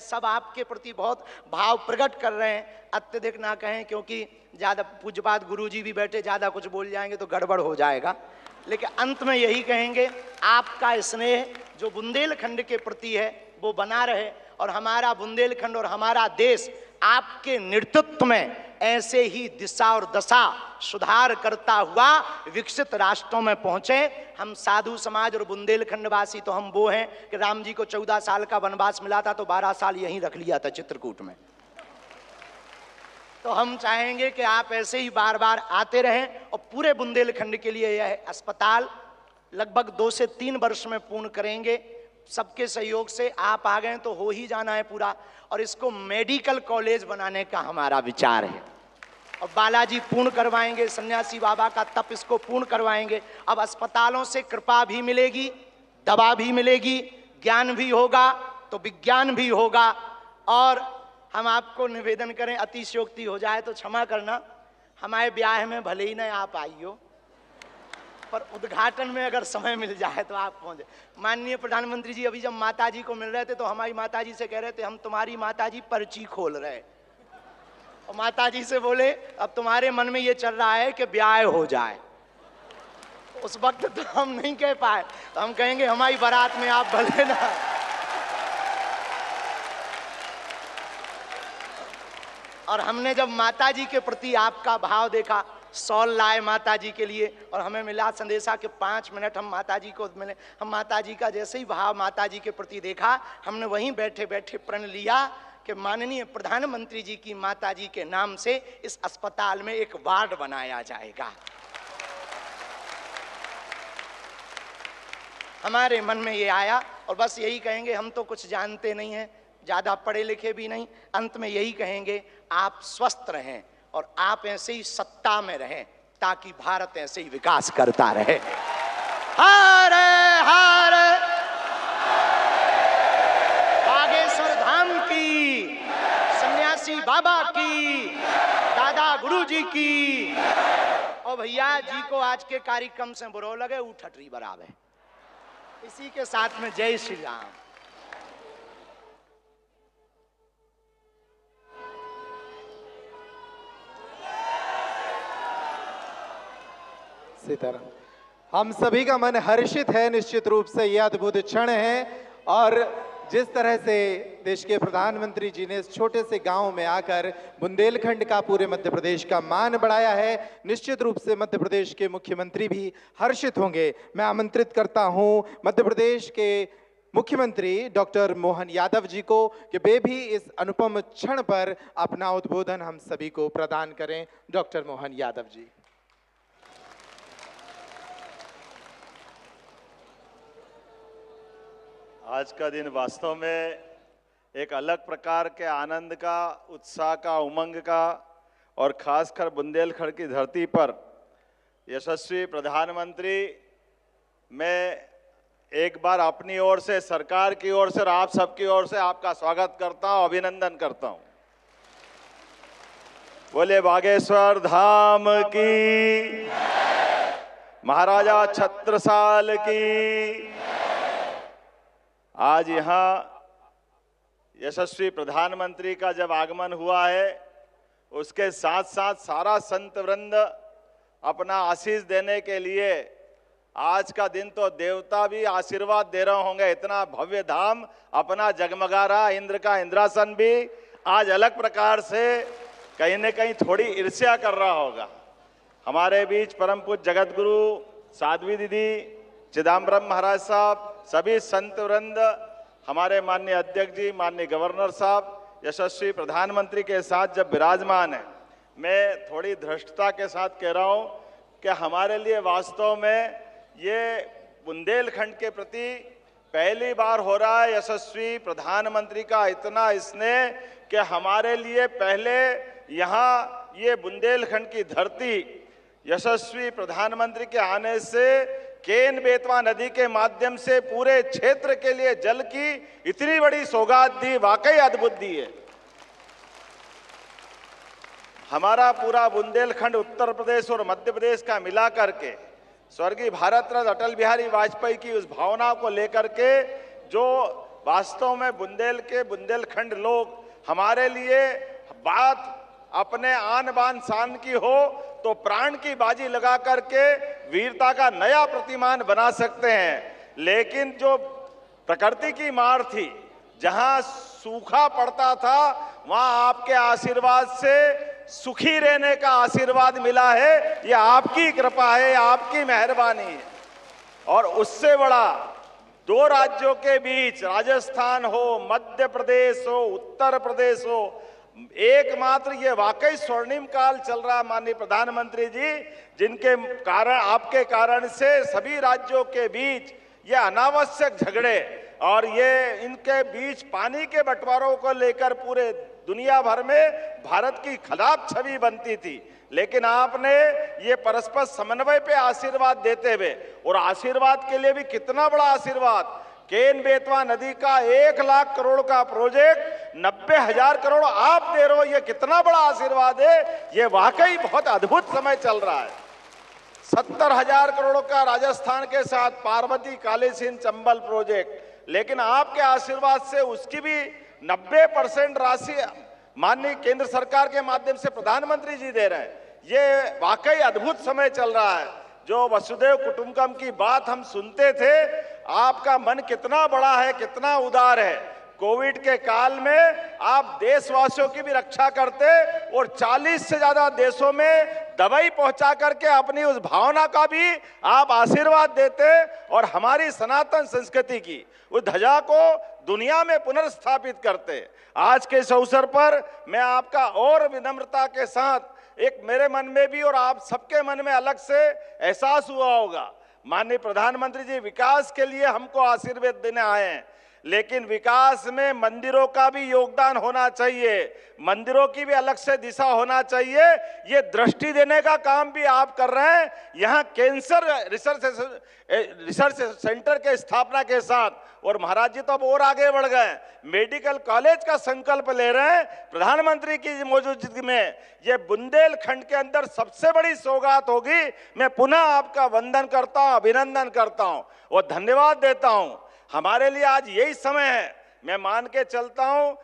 सब आपके प्रति बहुत भाव प्रकट कर रहे हैं। अत्यधिक ना कहें, क्योंकि ज़्यादा पूज्यपाद गुरुजी भी बैठे, ज़्यादा कुछ बोल जाएंगे तो गड़बड़ हो जाएगा। लेकिन अंत में यही कहेंगे, आपका स्नेह जो बुंदेलखंड के प्रति है वो बना रहे, और हमारा बुंदेलखंड और हमारा देश आपके नेतृत्व में ऐसे ही दिशा और दशा सुधार करता हुआ विकसित राष्ट्रों में पहुंचे। हम साधु समाज और बुंदेलखंडवासी तो हम वो हैं कि राम जी को 14 साल का वनवास मिला था तो 12 साल यहीं रख लिया था चित्रकूट में। तो हम चाहेंगे कि आप ऐसे ही बार बार आते रहें, और पूरे बुंदेलखंड के लिए यह अस्पताल लगभग 2 से 3 वर्ष में पूर्ण करेंगे। सबके सहयोग से आप आ गए तो हो ही जाना है पूरा, और इसको मेडिकल कॉलेज बनाने का हमारा विचार है। और बालाजी पूर्ण करवाएंगे, सन्यासी बाबा का तप इसको पूर्ण करवाएंगे। अब अस्पतालों से कृपा भी मिलेगी, दवा भी मिलेगी, ज्ञान भी होगा तो विज्ञान भी होगा। और हम आपको निवेदन करें, अतिशयोक्ति हो जाए तो क्षमा करना, हमारे ब्याह में भले ही न आप आइयो, पर उद्घाटन में अगर समय मिल जाए तो आप पहुंचे। माननीय प्रधानमंत्री जी अभी जब माताजी को मिल रहे थे तो हमारी माताजी से कह रहे थे, हम तुम्हारी माताजी पर्ची खोल रहे, और माताजी से बोले अब तुम्हारे मन में ये चल रहा है कि ब्याह हो जाए। उस वक्त तो हम नहीं कह पाए, तो हम कहेंगे हमारी बारात में आप भले ना। और हमने जब माताजी के प्रति आपका भाव देखा, सॉल लाए माताजी के लिए, और हमें मिला संदेशा के 5 मिनट हम माताजी को मिले। हम माताजी का जैसे ही भाव माताजी के प्रति देखा, हमने वहीं बैठे बैठे प्रण लिया कि माननीय प्रधानमंत्री जी की माताजी के नाम से इस अस्पताल में एक वार्ड बनाया जाएगा। हमारे मन में ये आया, और बस यही कहेंगे, हम तो कुछ जानते नहीं हैं, ज़्यादा पढ़े लिखे भी नहीं। अंत में यही कहेंगे, आप स्वस्थ रहें और आप ऐसे ही सत्ता में रहें, ताकि भारत ऐसे ही विकास करता रहे। हरे हरे बागेश्वर धाम की, सन्यासी बाबा की, दादा गुरु जी की। और भैया जी को आज के कार्यक्रम से बुरो लगे, उठटरी बराबर। इसी के साथ में जय श्री राम। सीताराम। हम सभी का मन हर्षित है, निश्चित रूप से यह अद्भुत क्षण है। और जिस तरह से देश के प्रधानमंत्री जी ने इस छोटे से गांव में आकर बुंदेलखंड का, पूरे मध्य प्रदेश का मान बढ़ाया है, निश्चित रूप से मध्य प्रदेश के मुख्यमंत्री भी हर्षित होंगे। मैं आमंत्रित करता हूं मध्य प्रदेश के मुख्यमंत्री डॉक्टर मोहन यादव जी को कि वे भी इस अनुपम क्षण पर अपना उद्बोधन हम सभी को प्रदान करें। डॉक्टर मोहन यादव जी। आज का दिन वास्तव में एक अलग प्रकार के आनंद का, उत्साह का, उमंग का, और खासकर बुंदेलखंड की धरती पर यशस्वी प्रधानमंत्री, मैं एक बार अपनी ओर से, सरकार की ओर से और आप सबकी ओर से आपका स्वागत करता हूं, अभिनंदन करता हूं। बोले बागेश्वर धाम की, महाराजा छत्रसाल की। आज यहाँ यशस्वी प्रधानमंत्री का जब आगमन हुआ है, उसके साथ साथ सारा संत वृंद अपना आशीष देने के लिए, आज का दिन तो देवता भी आशीर्वाद दे रहे होंगे, इतना भव्य धाम अपना जगमगा रहा। इंद्र का इंद्रासन भी आज अलग प्रकार से कहीं न कहीं थोड़ी ईर्ष्या कर रहा होगा। हमारे बीच परम पूज्य जगत गुरु साध्वी दीदी, चिदम्बरम महाराज साहब, सभी संत वृंद, हमारे माननीय अध्यक्ष जी, माननीय गवर्नर साहब, यशस्वी प्रधानमंत्री के साथ जब विराजमान है, मैं थोड़ी धृष्टता के साथ कह रहा हूं कि हमारे लिए वास्तव में ये बुंदेलखंड के प्रति पहली बार हो रहा है यशस्वी प्रधानमंत्री का इतना स्नेह कि हमारे लिए पहले यहाँ ये बुंदेलखंड की धरती यशस्वी प्रधानमंत्री के आने से केन बेतवा नदी के माध्यम से पूरे क्षेत्र के लिए जल की इतनी बड़ी सौगात दी, वाकई अद्भुत दी है। हमारा पूरा बुंदेलखंड उत्तर प्रदेश और मध्य प्रदेश का मिला करके स्वर्गीय भारत रत्न अटल बिहारी वाजपेयी की उस भावना को लेकर के जो वास्तव में बुंदेलखंड लोग हमारे लिए बात अपने आन बान शान की हो तो प्राण की बाजी लगा करके वीरता का नया प्रतिमान बना सकते हैं, लेकिन जो प्रकृति की मार थी, जहां सूखा पड़ता था, वहां आपके आशीर्वाद से सुखी रहने का आशीर्वाद मिला है। ये आपकी कृपा है, आपकी मेहरबानी है। और उससे बड़ा दो राज्यों के बीच, राजस्थान हो, मध्य प्रदेश हो, उत्तर प्रदेश हो, एकमात्र ये वाकई स्वर्णिम काल चल रहा माननीय प्रधानमंत्री जी, जिनके कारण, आपके कारण से सभी राज्यों के बीच ये अनावश्यक झगड़े और ये इनके बीच पानी के बंटवारों को लेकर पूरे दुनिया भर में भारत की खराब छवि बनती थी। लेकिन आपने ये परस्पर समन्वय पे आशीर्वाद देते हुए, और आशीर्वाद के लिए भी कितना बड़ा आशीर्वाद, केन बेतवा नदी का 1 लाख करोड़ का प्रोजेक्ट 90,000 करोड़ आप दे रहे हो, ये कितना बड़ा आशीर्वाद है। ये वाकई बहुत अद्भुत समय चल रहा है। 70,000 करोड़ का राजस्थान के साथ पार्वती कालीसिंध चंबल प्रोजेक्ट, लेकिन आपके आशीर्वाद से उसकी भी 90% राशि माननीय केंद्र सरकार के माध्यम से प्रधानमंत्री जी दे रहे हैं। ये वाकई अद्भुत समय चल रहा है। जो वसुधैव कुटुंबकम की बात हम सुनते थे, आपका मन कितना बड़ा है, कितना उदार है। कोविड के काल में आप देशवासियों की भी रक्षा करते और 40 से ज्यादा देशों में दवाई पहुंचा करके अपनी उस भावना का भी आप आशीर्वाद देते और हमारी सनातन संस्कृति की उस ध्वजा को दुनिया में पुनर्स्थापित करते। आज के इस अवसर पर मैं आपका और विनम्रता के साथ, एक मेरे मन में भी और आप सबके मन में अलग से एहसास हुआ होगा, माननीय प्रधानमंत्री जी विकास के लिए हमको आशीर्वाद देने आए हैं, लेकिन विकास में मंदिरों का भी योगदान होना चाहिए, मंदिरों की भी अलग से दिशा होना चाहिए। ये दृष्टि देने का काम भी आप कर रहे हैं। यहाँ कैंसर रिसर्च सेंटर के स्थापना के साथ, और महाराज जी तो अब और आगे बढ़ गए, मेडिकल कॉलेज का संकल्प ले रहे हैं प्रधानमंत्री की मौजूदगी में। ये बुंदेलखंड के अंदर सबसे बड़ी सौगात होगी। मैं पुनः आपका वंदन करता हूँ, अभिनंदन करता हूँ और धन्यवाद देता हूँ। हमारे लिए आज यही समय है। मैं मान के चलता हूं,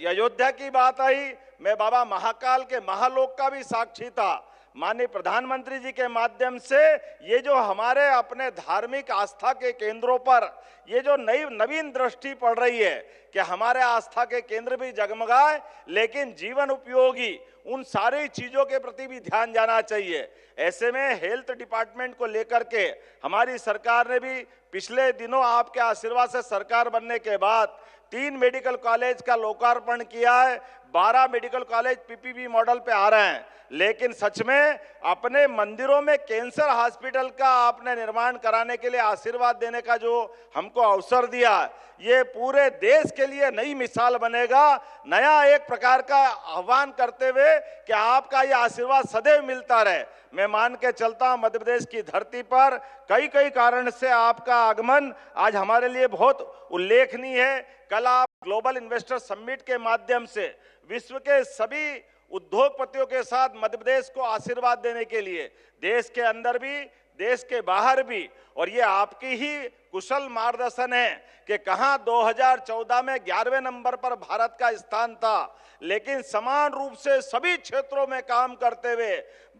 अयोध्या की बात आई, मैं बाबा महाकाल के महालोक का भी साक्षी था। माननीय प्रधानमंत्री जी के माध्यम से ये जो हमारे अपने धार्मिक आस्था के केंद्रों पर ये जो नवीन दृष्टि पड़ रही है कि हमारे आस्था के केंद्र भी जगमगाए, लेकिन जीवन उपयोगी उन सारी चीजों के प्रति भी ध्यान जाना चाहिए। ऐसे में हेल्थ डिपार्टमेंट को लेकर के हमारी सरकार ने भी पिछले दिनों आपके आशीर्वाद से सरकार बनने के बाद 3 मेडिकल कॉलेज का लोकार्पण किया है। 12 मेडिकल कॉलेज पीपीपी मॉडल पे आ रहे हैं। लेकिन सच में अपने मंदिरों में कैंसर हॉस्पिटल का आपने निर्माण कराने के लिए आशीर्वाद देने का जो हमको अवसर दिया, ये पूरे देश के लिए नई मिसाल बनेगा। नया एक प्रकार का आह्वान करते हुए कि आपका ये आशीर्वाद सदैव मिलता रहे। मैं मान के चलता हूं मध्य प्रदेश की धरती पर कई कारण से आपका आगमन आज हमारे लिए बहुत उल्लेखनीय है। कल आप ग्लोबल इन्वेस्टर समिट के माध्यम से विश्व के सभी उद्योगपतियों के साथ मध्य प्रदेश को आशीर्वाद देने के लिए, देश के अंदर भी देश के बाहर भी, और ये आपकी ही कुशल मार्गदर्शन है कि कहां 2014 में 11वें नंबर पर भारत का स्थान था, लेकिन समान रूप से सभी क्षेत्रों में काम करते हुए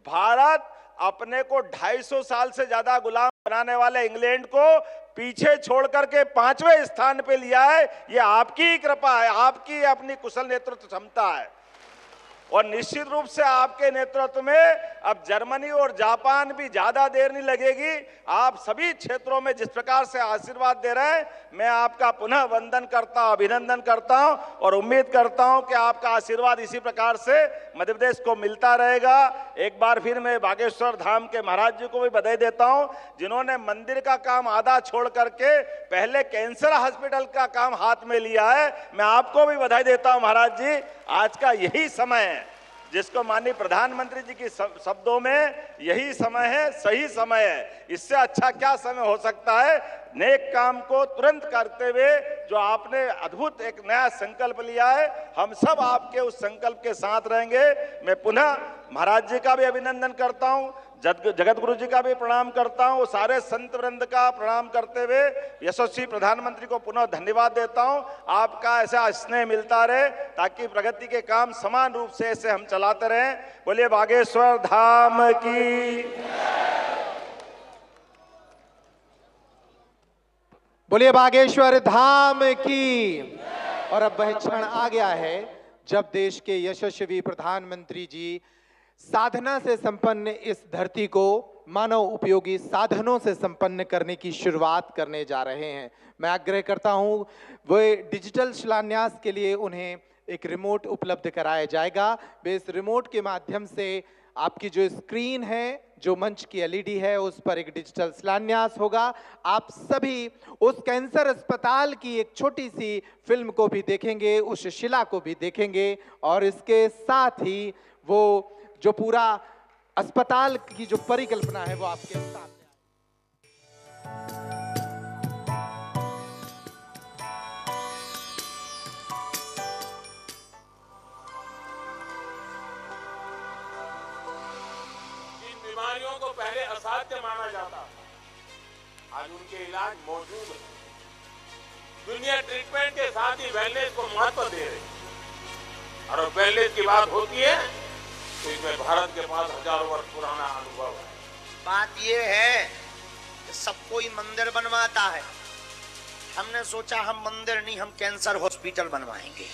भारत अपने को 250 साल से ज्यादा गुलाम बनाने वाले इंग्लैंड को पीछे छोड़ करके 5वें स्थान पे लिया है। ये आपकी कृपा है, आपकी अपनी कुशल नेतृत्व क्षमता है। और निश्चित रूप से आपके नेतृत्व में अब जर्मनी और जापान भी ज्यादा देर नहीं लगेगी। आप सभी क्षेत्रों में जिस प्रकार से आशीर्वाद दे रहे हैं, मैं आपका पुनः वंदन करता हूं, अभिनंदन करता हूं और उम्मीद करता हूं कि आपका आशीर्वाद इसी प्रकार से मध्य प्रदेश को मिलता रहेगा। एक बार फिर मैं बागेश्वर धाम के महाराज जी को भी बधाई देता हूं, जिन्होंने मंदिर का काम आधा छोड़ करके पहले कैंसर हॉस्पिटल का काम हाथ में लिया है। मैं आपको भी बधाई देता हूं महाराज जी। आज का यही समय है जिसको माननीय प्रधानमंत्री जी के शब्दों में यही समय है, सही समय है। इससे अच्छा क्या समय हो सकता है। नेक काम को तुरंत करते हुए जो आपने अद्भुत एक नया संकल्प लिया है, हम सब आपके उस संकल्प के साथ रहेंगे। मैं पुनः महाराज जी का भी अभिनंदन करता हूं, जगत गुरु जी का भी प्रणाम करता हूं, सारे संत वृंद का प्रणाम करते हुए यशस्वी प्रधानमंत्री को पुनः धन्यवाद देता हूं। आपका ऐसा स्नेह मिलता रहे ताकि प्रगति के काम समान रूप से ऐसे हम चलाते रहें। बोलिए बागेश्वर धाम की, बोलिए बागेश्वर धाम की। और अब वह क्षण आ गया है जब देश के यशस्वी प्रधानमंत्री जी साधना से संपन्न इस धरती को मानव उपयोगी साधनों से संपन्न करने की शुरुआत करने जा रहे हैं। मैं आग्रह करता हूं, वे डिजिटल शिलान्यास के लिए उन्हें एक रिमोट उपलब्ध कराया जाएगा। वे इस रिमोट के माध्यम से आपकी जो स्क्रीन है, जो मंच की एलईडी है, उस पर एक डिजिटल शिलान्यास होगा। आप सभी उस कैंसर अस्पताल की एक छोटी सी फिल्म को भी देखेंगे, उस शिला को भी देखेंगे, और इसके साथ ही वो जो पूरा अस्पताल की जो परिकल्पना है वो आपके सामने बीमारियों को पहले असाध्य माना जाता था, आज उनके इलाज मौजूद है। दुनिया ट्रीटमेंट के साथ ही वेलनेस को महत्व दे रही है, और वेलनेस की बात होती है तो इसमें भारत के पास हजारों वर्ष पुराना अनुभव है। बात ये है कि सब कोई मंदिर बनवाता है, हमने सोचा हम मंदिर नहीं, हम कैंसर हॉस्पिटल बनवाएंगे।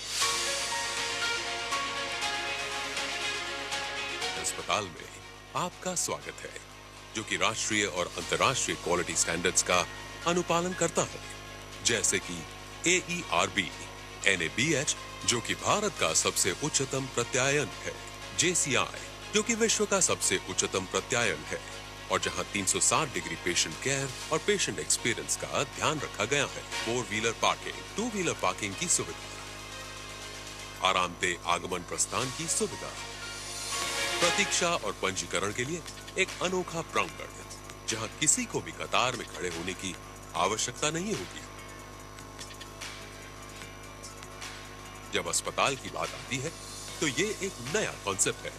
अस्पताल में आपका स्वागत है, जो कि राष्ट्रीय और अंतर्राष्ट्रीय क्वालिटी स्टैंडर्ड्स का अनुपालन करता है, जैसे कि AERB, NABH, जो कि भारत का सबसे उच्चतम प्रत्यायन है, JCI, जो कि विश्व का सबसे उच्चतम प्रत्यायन है, और जहां 360 डिग्री पेशेंट केयर और पेशेंट एक्सपीरियंस का ध्यान रखा गया है। 4 व्हीलर पार्किंग, 2 व्हीलर पार्किंग की सुविधा, आरामदेह आगमन प्रस्थान की सुविधा, प्रतीक्षा और पंजीकरण के लिए एक अनोखा प्रांगण, जहां किसी को भी कतार में खड़े होने की आवश्यकता नहीं होगी। जब अस्पताल की बात आती है तो ये एक नया कॉन्सेप्ट है।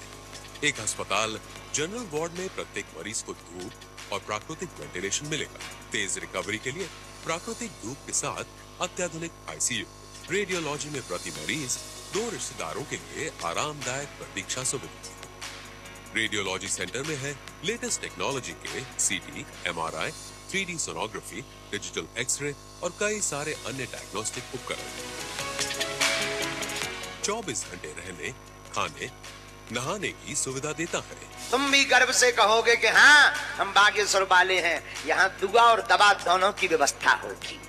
एक अस्पताल जनरल वार्ड में प्रत्येक मरीज को धूप और प्राकृतिक वेंटिलेशन मिलेगा। तेज रिकवरी के लिए प्राकृतिक धूप के साथ अत्याधुनिक ICU, रेडियोलॉजी में प्रति मरीज 2 रिश्तेदारों के लिए आरामदायक प्रतीक्षा सुविधा। रेडियोलॉजी सेंटर में है लेटेस्ट टेक्नोलॉजी के CT, MRI, 3D sonography, digital x ray और कई सारे अन्य डायग्नोस्टिक उपकरण। 24 घंटे रहने, खाने, नहाने की सुविधा देता है। तुम भी गर्व से कहोगे कि हाँ, हम बागेश्वर वाले हैं, यहाँ दुआ और दवा दोनों की व्यवस्था होगी।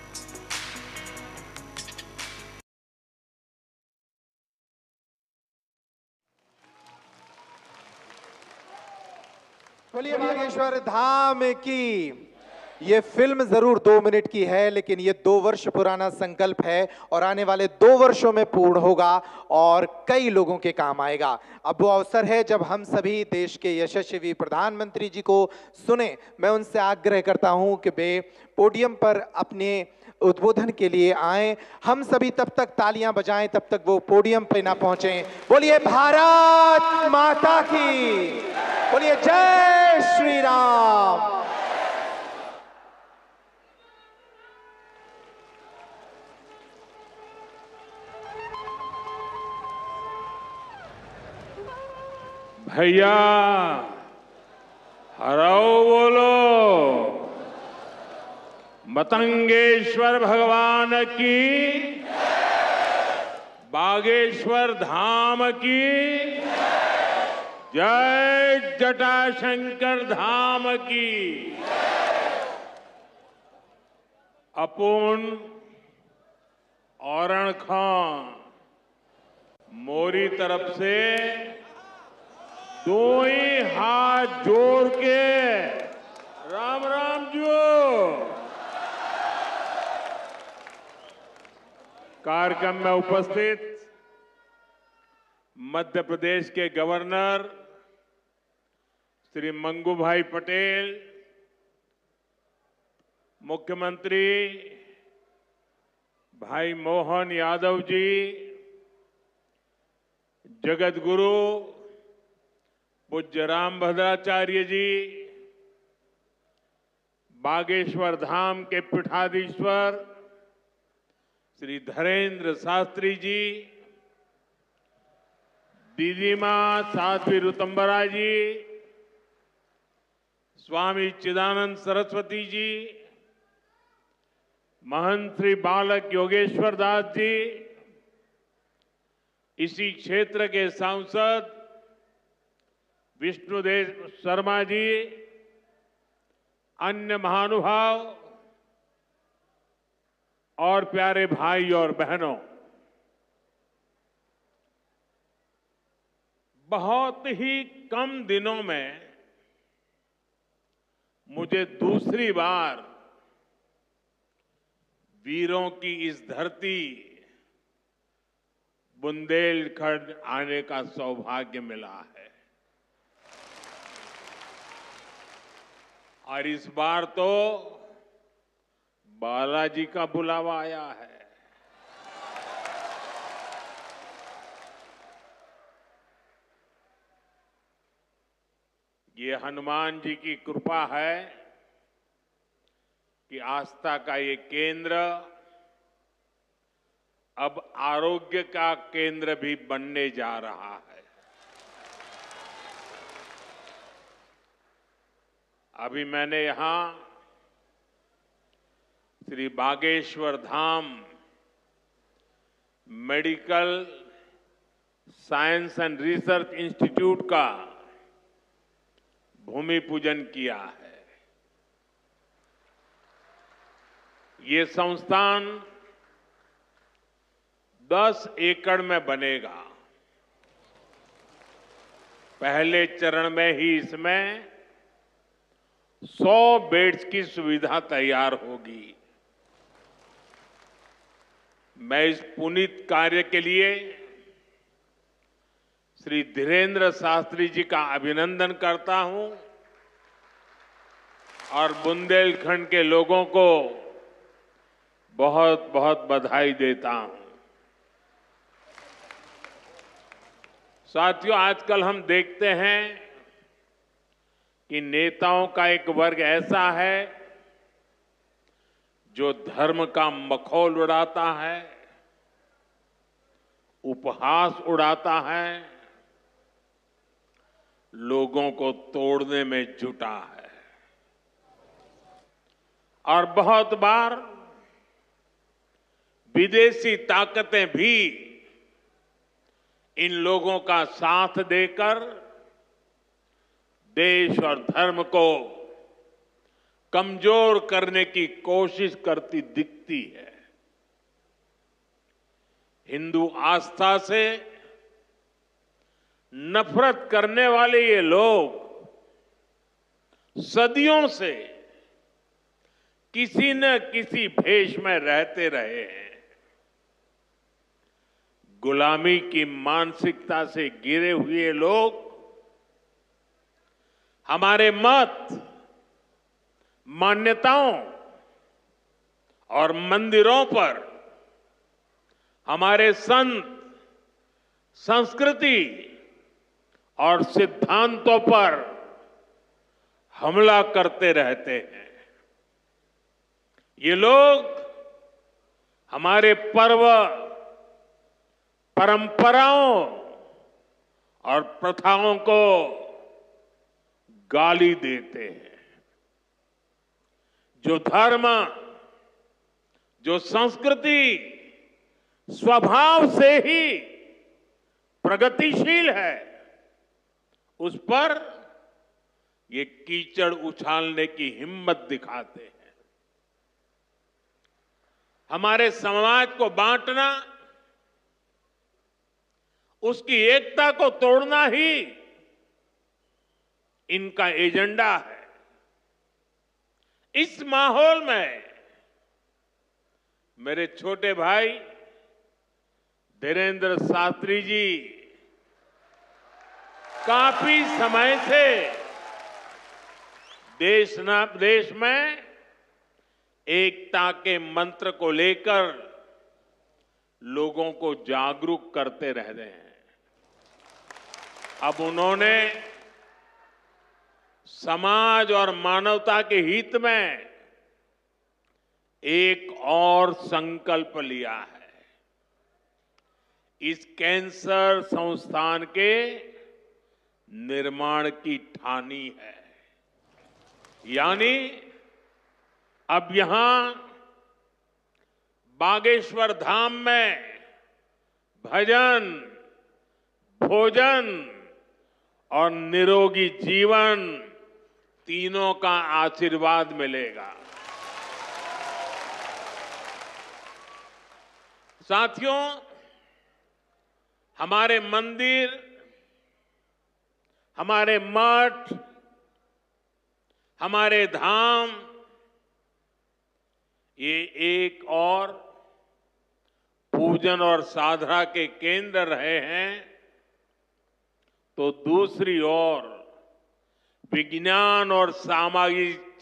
बोलिए बागेश्वर धाम की। ये फिल्म जरूर 2 मिनट की है, लेकिन ये 2 वर्ष पुराना संकल्प है और आने वाले 2 वर्षों में पूर्ण होगा और कई लोगों के काम आएगा। अब वो अवसर है जब हम सभी देश के यशस्वी प्रधानमंत्री जी को सुने। मैं उनसे आग्रह करता हूं कि वे पोडियम पर अपने उद्बोधन के लिए आए। हम सभी तब तक तालियां बजाएं, तब तक वो पोडियम पे ना पहुंचे। बोलिए भारत माता की, बोलिए जय श्री राम। भैया हराओ बोलो, मतंगेश्वर भगवान की, बागेश्वर धाम की जय, जटाशंकर धाम की। अपुन औरण खां मोरी तरफ से 2 ही हाथ जोड़ के राम राम जो। कार्यक्रम में उपस्थित मध्य प्रदेश के गवर्नर श्री मंगू भाई पटेल, मुख्यमंत्री भाई मोहन यादव जी, जगत गुरु पूज्य रामभद्राचार्य जी, बागेश्वर धाम के पीठाधीश्वर श्री धीरेन्द्र शास्त्री जी, दीदी मां साध्वी ऋतंबरा जी, स्वामी चिदानंद सरस्वती जी, महंत श्री बालक योगेश्वर दास जी, इसी क्षेत्र के सांसद विष्णुदेव शर्मा जी, अन्य महानुभाव और प्यारे भाई और बहनों, बहुत ही कम दिनों में मुझे दूसरी बार वीरों की इस धरती बुंदेलखंड आने का सौभाग्य मिला है। और इस बार तो बालाजी का बुलावा आया है। ये हनुमान जी की कृपा है कि आस्था का ये केंद्र अब आरोग्य का केंद्र भी बनने जा रहा है। अभी मैंने यहां Shri Bageshwar Dham medical science and research institute का भूमि पूजन किया है। ये संस्थान 10 एकड़ में बनेगा। पहले चरण में ही इसमें 100 बेड्स की सुविधा तैयार होगी। मैं इस पुनीत कार्य के लिए श्री धीरेन्द्र शास्त्री जी का अभिनंदन करता हूं और बुंदेलखंड के लोगों को बहुत बहुत बधाई देता हूं। साथियों, आजकल हम देखते हैं कि नेताओं का एक वर्ग ऐसा है जो धर्म का मखौल उड़ाता है, उपहास उड़ाता है, लोगों को तोड़ने में जुटा है। और बहुत बार विदेशी ताकतें भी इन लोगों का साथ देकर देश और धर्म को कमजोर करने की कोशिश करती दिखती है। हिंदू आस्था से नफरत करने वाले ये लोग सदियों से किसी न किसी भेष में रहते रहे हैं। गुलामी की मानसिकता से घिरे हुए लोग हमारे मत, मान्यताओं और मंदिरों पर, हमारे संत, संस्कृति और सिद्धांतों पर हमला करते रहते हैं। ये लोग हमारे पर्व, परंपराओं और प्रथाओं को गाली देते हैं। जो धर्म, जो संस्कृति स्वभाव से ही प्रगतिशील है, उस पर ये कीचड़ उछालने की हिम्मत दिखाते हैं। हमारे समाज को बांटना, उसकी एकता को तोड़ना ही इनका एजेंडा है। इस माहौल में मेरे छोटे भाई धीरेन्द्र शास्त्री जी काफी समय से देश में एकता के मंत्र को लेकर लोगों को जागरूक करते रह रहे हैं। अब उन्होंने समाज और मानवता के हित में एक और संकल्प लिया है। इस कैंसर संस्थान के निर्माण की ठानी है। यानी अब यहां बागेश्वर धाम में भजन, भोजन और निरोगी जीवन तीनों का आशीर्वाद मिलेगा। साथियों, हमारे मंदिर, हमारे मठ, हमारे धाम ये एक और पूजन और साधना के केंद्र रहे हैं, तो दूसरी ओर विज्ञान और सामाजिक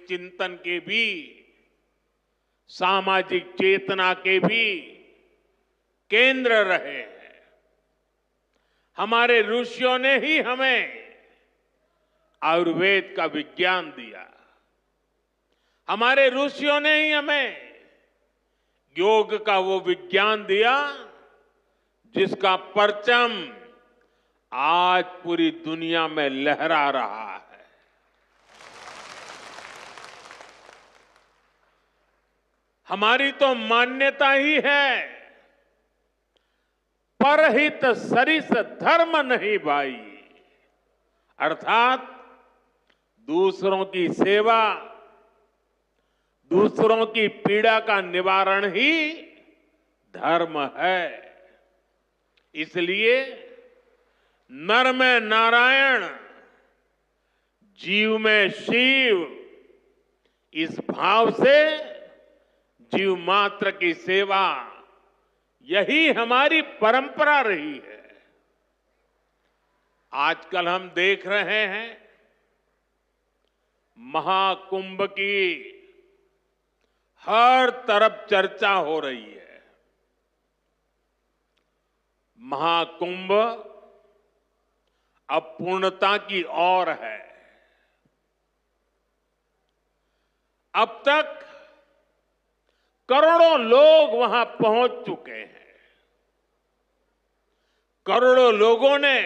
चिंतन के भी, सामाजिक चेतना के भी केंद्र रहे हैं। हमारे ऋषियों ने ही हमें आयुर्वेद का विज्ञान दिया। हमारे ऋषियों ने ही हमें योग का वो विज्ञान दिया जिसका परचम आज पूरी दुनिया में लहरा रहा है। हमारी तो मान्यता ही है, परहित सरिस धर्म नहीं भाई, अर्थात दूसरों की सेवा, दूसरों की पीड़ा का निवारण ही धर्म है। इसलिए नर में नारायण, जीव में शिव, इस भाव से जीव मात्र की सेवा, यही हमारी परंपरा रही है। आजकल हम देख रहे हैं महाकुंभ की हर तरफ चर्चा हो रही है। महाकुंभ अब पूर्णता की ओर है। अब तक करोड़ों लोग वहां पहुंच चुके हैं। करोड़ों लोगों ने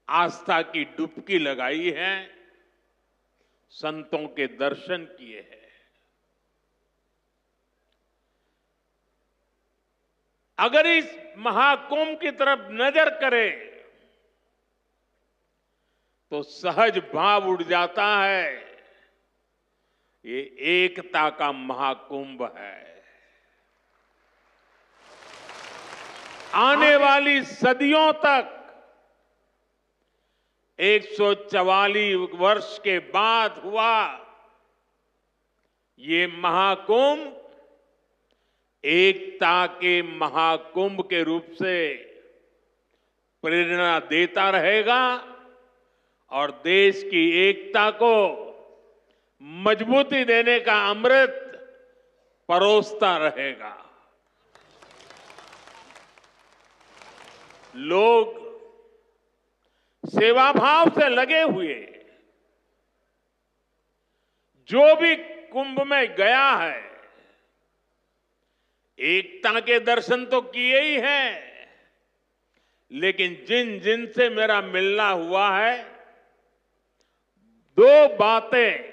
आस्था की डुबकी लगाई है, संतों के दर्शन किए हैं। अगर इस महाकुंभ की तरफ नजर करें तो सहज भाव उड़ जाता है, ये एकता का महाकुंभ है। आने वाली सदियों तक 144 वर्ष के बाद हुआ ये महाकुंभ एकता के महाकुंभ के रूप से प्रेरणा देता रहेगा और देश की एकता को मजबूती देने का अमृत परोसता रहेगा। लोग सेवा भाव से लगे हुए, जो भी कुंभ में गया है एकता के दर्शन तो किए ही हैं, लेकिन जिन जिन से मेरा मिलना हुआ है, दो बातें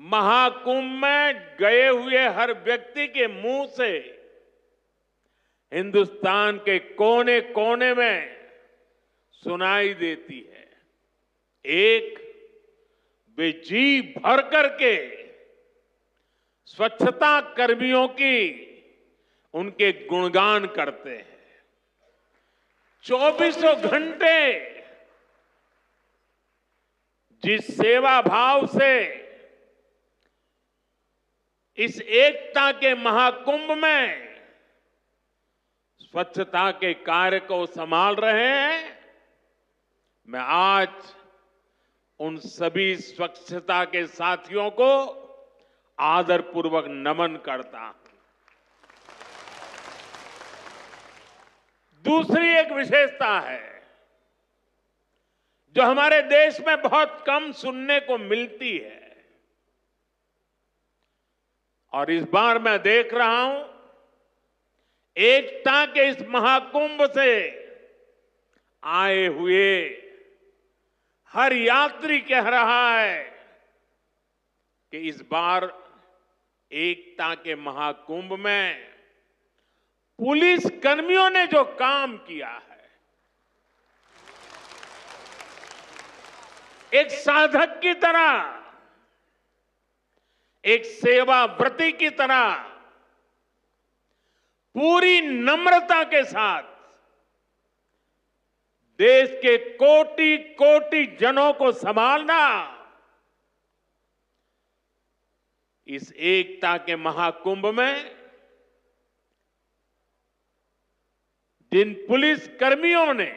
महाकुंभ में गए हुए हर व्यक्ति के मुंह से हिंदुस्तान के कोने कोने में सुनाई देती है। एक, वे जी भर करके स्वच्छता कर्मियों की उनके गुणगान करते हैं। 24 घंटे जिस सेवा भाव से इस एकता के महाकुंभ में स्वच्छता के कार्य को संभाल रहे हैं, मैं आज उन सभी स्वच्छता के साथियों को आदरपूर्वक नमन करता हूं। दूसरी एक विशेषता है, जो हमारे देश में बहुत कम सुनने को मिलती है। और इस बार मैं देख रहा हूं, एकता के इस महाकुंभ से आए हुए हर यात्री कह रहा है कि इस बार एकता के महाकुंभ में पुलिस कर्मियों ने जो काम किया है, एक साधक की तरह, एक सेवाव्रती की तरह पूरी नम्रता के साथ देश के कोटि कोटि जनों को संभालना, इस एकता के महाकुंभ में जिन पुलिस कर्मियों ने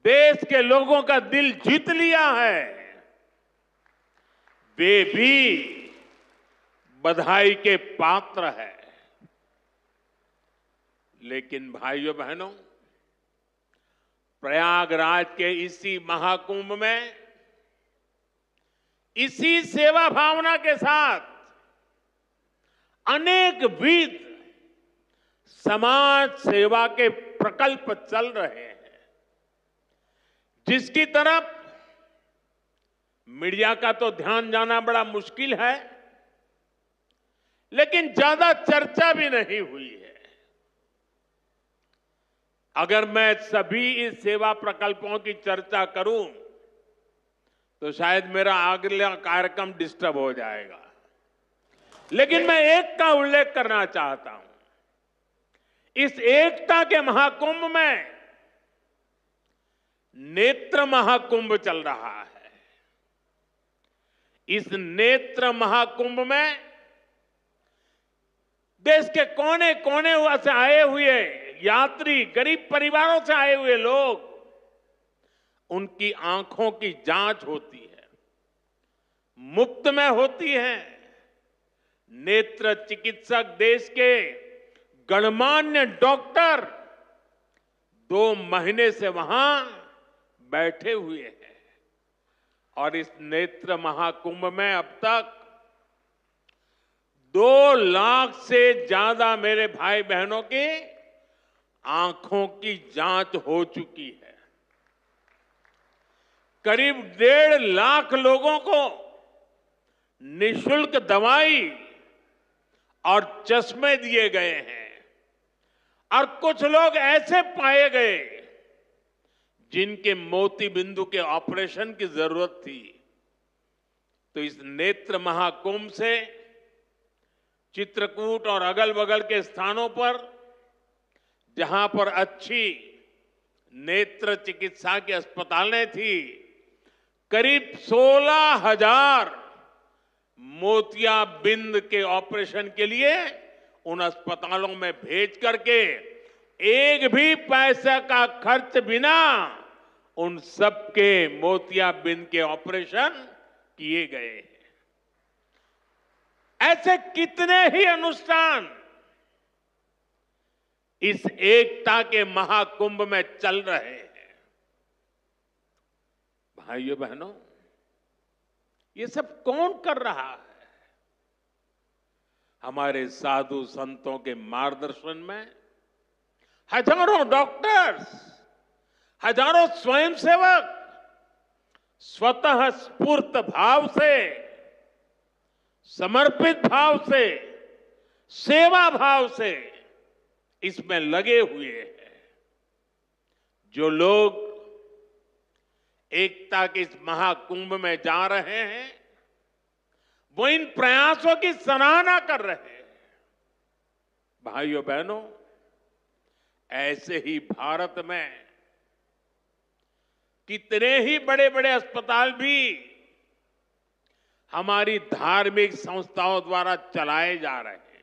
देश के लोगों का दिल जीत लिया है, वे भी बधाई के पात्र है। लेकिन भाइयों बहनों, प्रयागराज के इसी महाकुंभ में इसी सेवा भावना के साथ अनेक विध समाज सेवा के प्रकल्प चल रहे हैं, जिसकी तरफ मीडिया का तो ध्यान जाना बड़ा मुश्किल है, लेकिन ज्यादा चर्चा भी नहीं हुई है। अगर मैं सभी इस सेवा प्रकल्पों की चर्चा करूं तो शायद मेरा अगला कार्यक्रम डिस्टर्ब हो जाएगा, लेकिन मैं एक का उल्लेख करना चाहता हूं। इस एकता के महाकुंभ में नेत्र महाकुंभ चल रहा है। इस नेत्र महाकुंभ में देश के कोने कोने से आए हुए यात्री, गरीब परिवारों से आए हुए लोग, उनकी आंखों की जांच होती है, मुफ्त में होती है। नेत्र चिकित्सक देश के गणमान्य डॉक्टर 2 महीने से वहां बैठे हुए हैं। और इस नेत्र महाकुंभ में अब तक 2 लाख से ज्यादा मेरे भाई बहनों की आंखों की जांच हो चुकी है। करीब 1.5 लाख लोगों को निशुल्क दवाई और चश्मे दिए गए हैं। और कुछ लोग ऐसे पाए गए जिनके मोती बिंदु के ऑपरेशन की जरूरत थी। तो इस नेत्र महाकुंभ से चित्रकूट और अगल बगल के स्थानों पर, जहां पर अच्छी नेत्र चिकित्सा की अस्पतालें थी, करीब 16,000 मोतियाबिंद के ऑपरेशन के लिए उन अस्पतालों में भेज करके एक भी पैसे का खर्च बिना उन सबके मोतियाबिंद के ऑपरेशन किए गए हैं। ऐसे कितने ही अनुष्ठान इस एकता के महाकुंभ में चल रहे हैं। भाइयों बहनों, ये सब कौन कर रहा है? हमारे साधु संतों के मार्गदर्शन में हजारों डॉक्टर्स, हजारों स्वयंसेवक स्वतः स्फूर्त भाव से, समर्पित भाव से, सेवा भाव से इसमें लगे हुए हैं। जो लोग एकता के इस महाकुंभ में जा रहे हैं, वो इन प्रयासों की सराहना कर रहे हैं। भाइयों बहनों, ऐसे ही भारत में कितने ही बड़े बड़े अस्पताल भी हमारी धार्मिक संस्थाओं द्वारा चलाए जा रहे हैं।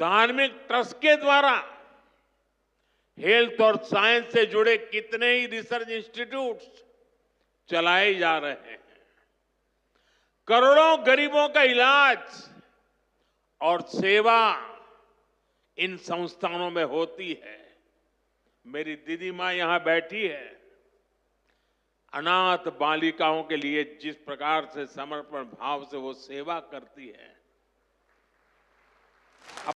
धार्मिक ट्रस्ट के द्वारा हेल्थ और साइंस से जुड़े कितने ही रिसर्च इंस्टीट्यूट्स चलाए जा रहे हैं। करोड़ों गरीबों का इलाज और सेवा इन संस्थानों में होती है। मेरी दीदी माँ यहाँ बैठी है, अनाथ बालिकाओं के लिए जिस प्रकार से समर्पण भाव से वो सेवा करती है,